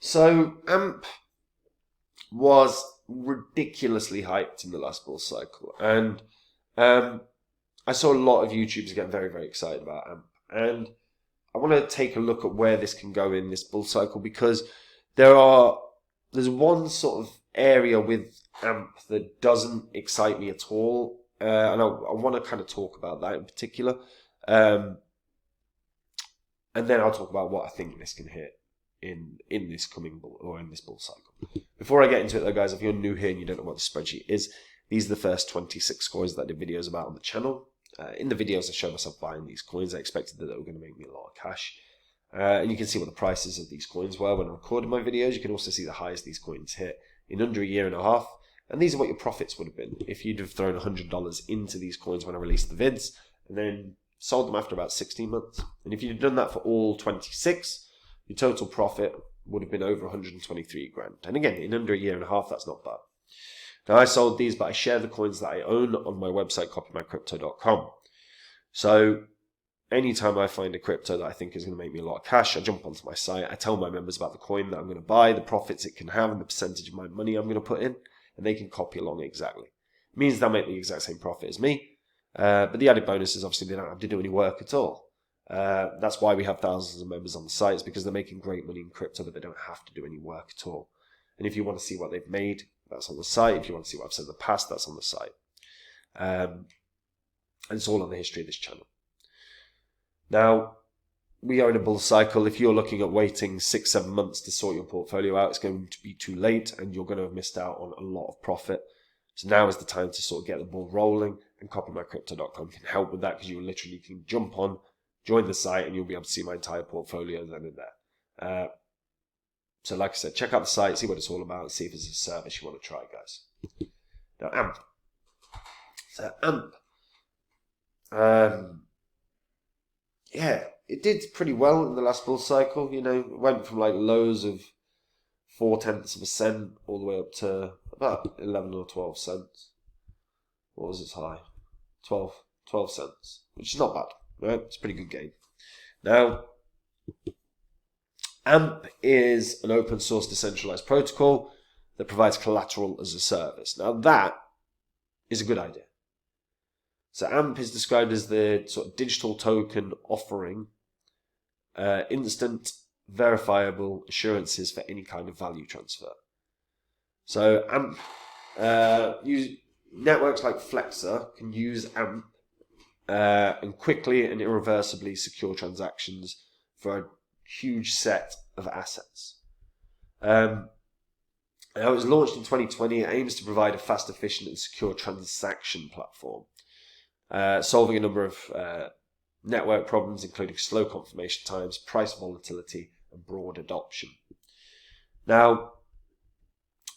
So AMP was ridiculously hyped in the last bull cycle, and I saw a lot of YouTubers get very, very excited about AMP, and I want to take a look at where this can go in this bull cycle, because there's one sort of area with AMP that doesn't excite me at all, and I want to kind of talk about that in particular, and then I'll talk about what I think this can hit in this coming bull, or in this bull cycle. Before I get into it though, guys, if you're new here and you don't know what the spreadsheet is, these are the first 26 coins that I did videos about on the channel. In the videos I showed myself buying these coins. I expected that they were going to make me a lot of cash. And you can see what the prices of these coins were when I recorded my videos. You can also see the highs these coins hit in under a year and a half. And these are what your profits would have been if you'd have thrown $100 into these coins when I released the vids, and then sold them after about 16 months. And if you'd done that for all 26, your total profit would have been over 123 grand. And again, in under a year and a half, that's not bad. Now, I sold these, but I share the coins that I own on my website, copymycrypto.com. So anytime I find a crypto that I think is going to make me a lot of cash, I jump onto my site. I tell my members about the coin that I'm going to buy, the profits it can have, and the percentage of my money I'm going to put in, and they can copy along exactly. It means they'll make the exact same profit as me, but the added bonus is obviously they don't have to do any work at all. That's why we have thousands of members on the site. It's because they're making great money in crypto, but they don't have to do any work at all. And if you want to see what they've made, that's on the site. If you want to see what I've said in the past, that's on the site. And it's all on the history of this channel. Now, we are in a bull cycle. If you're looking at waiting 6-7 months to sort your portfolio out, it's going to be too late, and you're going to have missed out on a lot of profit. So now is the time to sort of get the ball rolling, and copymycrypto.com can help with that, because you literally can jump on, join the site, and you'll be able to see my entire portfolio then and there. So like I said, check out the site, see what it's all about, see if it's a service you want to try, guys. Now, AMP. So AMP. Yeah, it did pretty well in the last bull cycle. You know, it went from like lows of 0.4% all the way up to about 11 or 12 cents. What was its high? 12 cents, which is not bad, right? It's a pretty good gain. Now, AMP is an open source decentralized protocol that provides collateral as a service. Now, that is a good idea. So AMP is described as the sort of digital token offering instant verifiable assurances for any kind of value transfer. So AMP, networks like Flexer can use AMP and quickly and irreversibly secure transactions for a huge set of assets. Now, it was launched in 2020. It aims to provide a fast, efficient, and secure transaction platform, solving a number of network problems, including slow confirmation times, price volatility, and broad adoption. Now,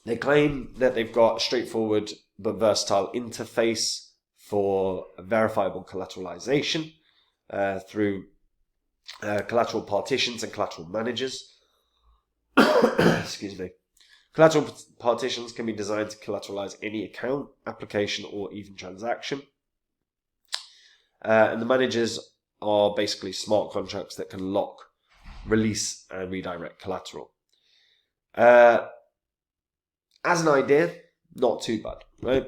they claim that they've got a straightforward but versatile interface for verifiable collateralization through collateral partitions and collateral managers. Excuse me. Collateral partitions can be designed to collateralize any account, application, or even transaction. And the managers are basically smart contracts that can lock, release, and redirect collateral. As an idea, not too bad, right?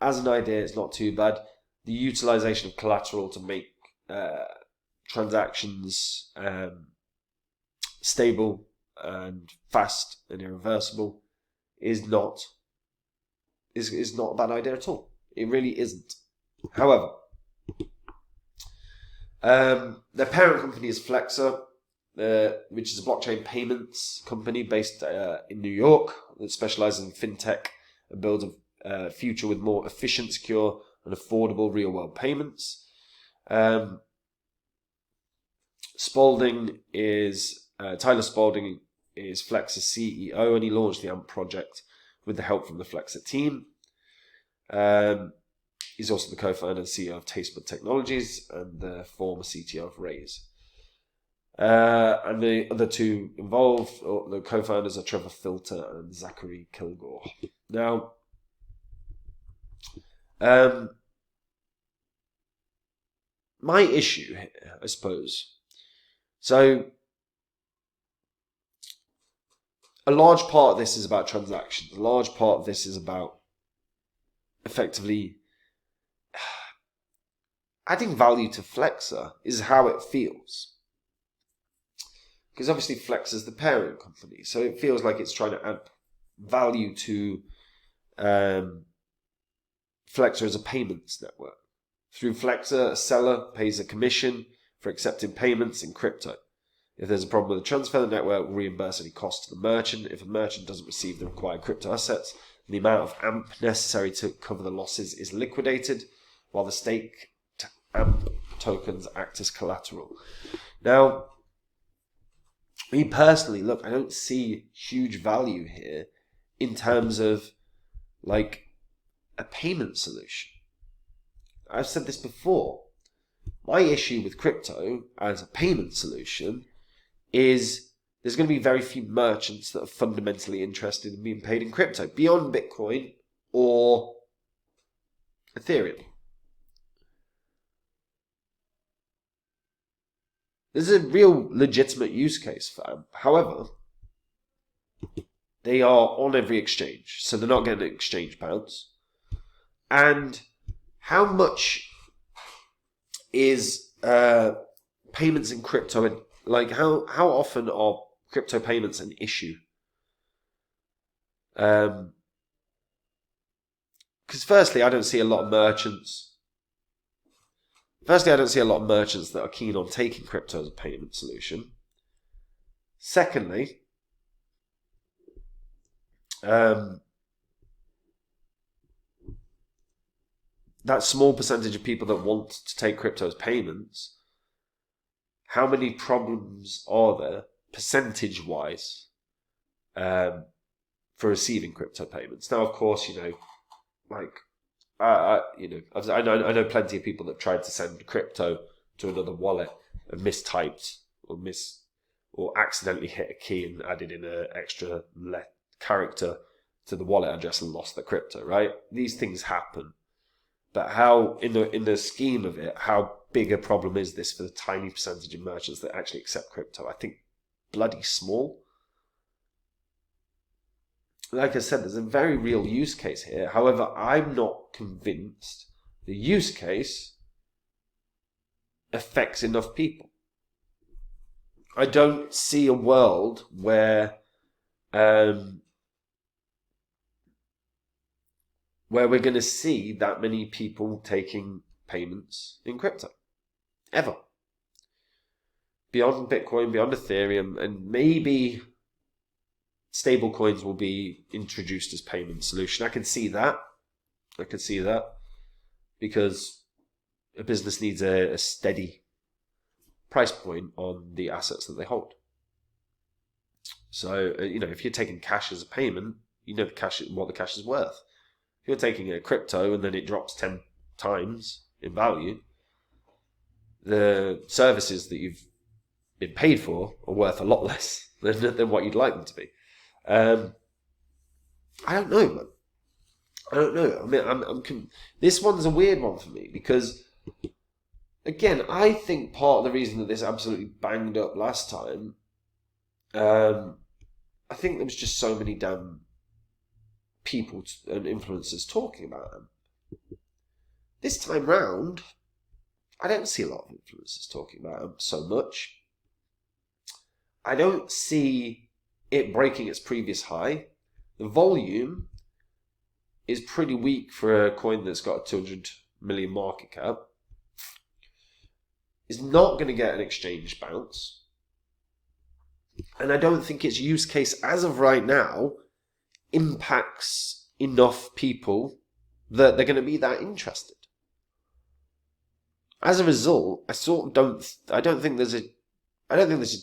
As an idea, it's not too bad. The utilization of collateral to make transactions stable and fast and irreversible is not a bad idea at all. It really isn't. However, their parent company is Flexer, which is a blockchain payments company based in New York that specializes in fintech and builds a future with more efficient, secure, and affordable real-world payments. Tyler Spalding is Flexer's CEO, and he launched the AMP project with the help from the Flexer team. He's also the co-founder and CEO of Tastebud Technologies and the former CTO of Raise. And the other two involved, or the co-founders, are Trevor Filter and Zachary Kilgore. Now, my issue here, I suppose. So, a large part of this is about transactions. A large part of this is about effectively adding value to Flexer is how it feels. Because obviously Flexer is the parent company, so it feels like it's trying to add value to Flexer as a payments network. Through Flexer, a seller pays a commission for accepting payments in crypto. If there's a problem with the transfer, the network will reimburse any cost to the merchant. If a merchant doesn't receive the required crypto assets, the amount of AMP necessary to cover the losses is liquidated, while the staked AMP tokens act as collateral. Now, me personally, look, I don't see huge value here in terms of like a payment solution. I've said this before. My issue with crypto as a payment solution is there's going to be very few merchants that are fundamentally interested in being paid in crypto beyond Bitcoin or Ethereum. There's a real legitimate use case for AMP. However, they are on every exchange, so they're not getting an exchange bounce. And how much is payments in crypto, like how often are crypto payments an issue? Because firstly, I don't see a lot of merchants that are keen on taking crypto as a payment solution. Secondly, that small percentage of people that want to take crypto as payments, how many problems are there percentage-wise for receiving crypto payments? Now, of course, I know plenty of people that tried to send crypto to another wallet and mistyped or accidentally hit a key and added in an extra character to the wallet address and lost the crypto, right? These things happen. But how, in the scheme of it, how big a problem is this for the tiny percentage of merchants that actually accept crypto? I think bloody small. Like I said, there's a very real use case here. However, I'm not convinced the use case affects enough people. I don't see a world where we're going to see that many people taking payments in crypto. Ever. Beyond Bitcoin, beyond Ethereum, and maybe stable coins will be introduced as payment solution. I can see that. Because a business needs a steady price point on the assets that they hold. So, if you're taking cash as a payment, you know what the cash is worth. If you're taking a crypto and then it drops 10 times in value, the services that you've been paid for are worth a lot less than what you'd like them to be. I don't know, man. I don't know. I mean, this one's a weird one for me because, again, I think part of the reason that this absolutely banged up last time, I think there was just so many damn people and influencers talking about them. This time round, I don't see a lot of influencers talking about them so much. I don't see it breaking its previous high. The volume is pretty weak for a coin that's got a 200 million market cap. It's not going to get an exchange bounce. And I don't think its use case as of right now impacts enough people that they're going to be that interested. As a result, I don't think there's a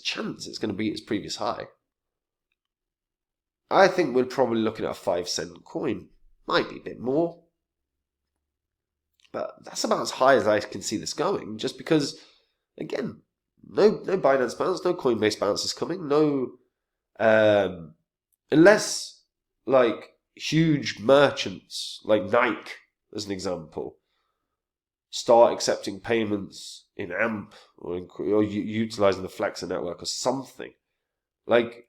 chance it's going to beat its previous high. I think we're probably looking at a 5-cent coin. Might be a bit more. But that's about as high as I can see this going, just because, again, no Binance bounce, no Coinbase bounce is coming, unless, like, huge merchants, like Nike, as an example, start accepting payments in AMP or utilizing the Flexer network or something. Like,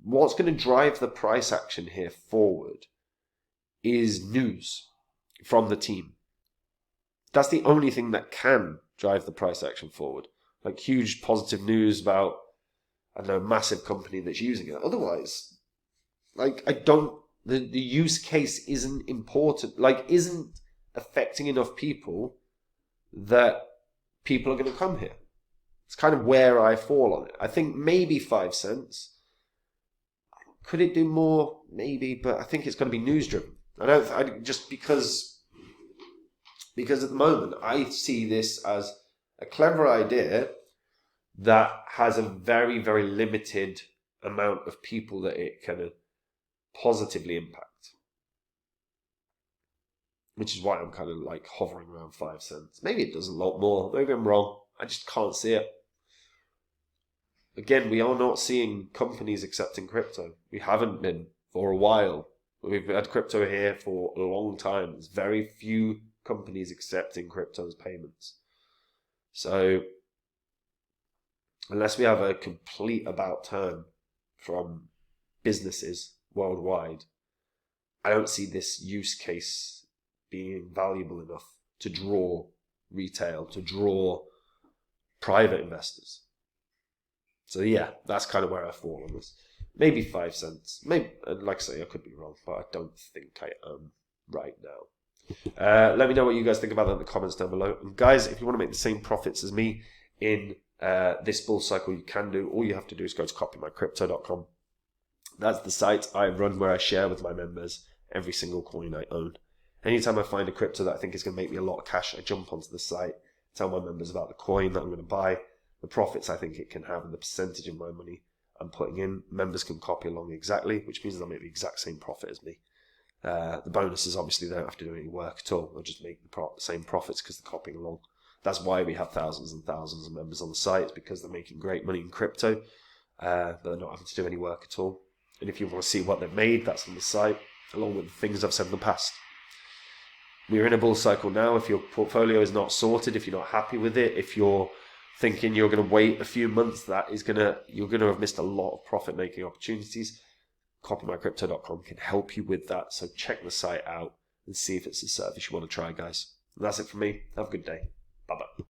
what's going to drive the price action here forward is news from the team. That's the only thing that can drive the price action forward. Like huge positive news about, I don't know, a massive company that's using it. Otherwise, like, the use case isn't important, like, isn't affecting enough people that people are going to come here. It's kind of where I fall on it. I think maybe 5 cents. Could it do more? Maybe, but I think it's going to be news driven. Just because at the moment I see this as a clever idea that has a very, very limited amount of people that it can positively impact. Which is why I'm kind of like hovering around 5 cents. Maybe it does a lot more. Maybe I'm wrong. I just can't see it. Again, we are not seeing companies accepting crypto. We haven't been for a while. We've had crypto here for a long time. There's very few companies accepting crypto as payments. So, unless we have a complete about turn from businesses worldwide, I don't see this use case being valuable enough to draw retail, to draw private investors. So yeah, that's kind of where I fall on this. Maybe 5 cents. Maybe, like I say, I could be wrong, but I don't think I am right now. Let me know what you guys think about that in the comments down below. And guys, if you want to make the same profits as me in this bull cycle, you can do. All you have to do is go to copymycrypto.com. That's the site I run where I share with my members every single coin I own. Anytime I find a crypto that I think is going to make me a lot of cash, I jump onto the site, tell my members about the coin that I'm going to buy, the profits I think it can have, and the percentage of my money I'm putting in. Members can copy along exactly, which means they'll make the exact same profit as me. The bonus is obviously they don't have to do any work at all. They'll just make the same profits because they're copying along. That's why we have thousands and thousands of members on the site. It's because they're making great money in crypto, but they're not having to do any work at all. And if you want to see what they've made, that's on the site, along with the things I've said in the past. We're in a bull cycle now. If your portfolio is not sorted, if you're not happy with it, if you're thinking you're going to wait a few months, you're going to have missed a lot of profit-making opportunities. Copymycrypto.com can help you with that. So check the site out and see if it's a service you want to try, guys. And that's it from me. Have a good day. Bye-bye.